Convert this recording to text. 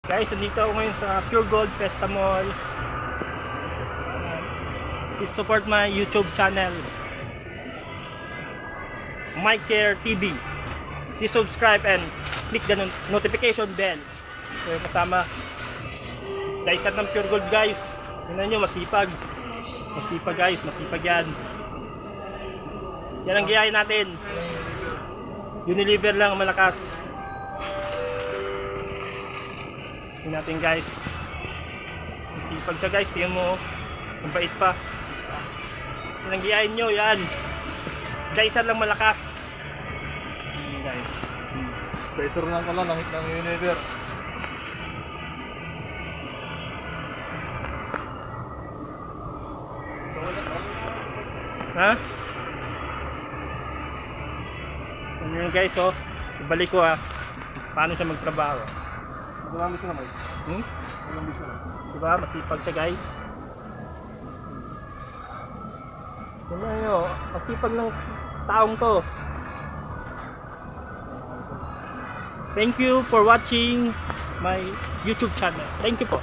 Guys, nandito ako ngayon sa Pure Gold Festa Mall. Please support my YouTube channel, Mike Care TV. Please subscribe and click the notification bell. So kasama guys at ng Pure Gold guys. Tingnan nyo, masipag. Masipag guys, masipag yan. Yan ang giyahin natin. Unilever lang malakas. Tingnan natin guys. Masipag siya guys, tingnan mo. Ang bait pa. Yan ang giyahin nyo, yan. Guysan lang malakas. Yan guys. Peso lang ko lang ng Unilever. Ha? Ano yun guys, oh. Ibalik ko ha. Paano siya magtrabaho. Magulambis ko na, Mike. Magulambis ko na. Diba? Masipag siya guys. Yan na yun. Masipag ng taong to. Thank you for watching my YouTube channel. Thank you po.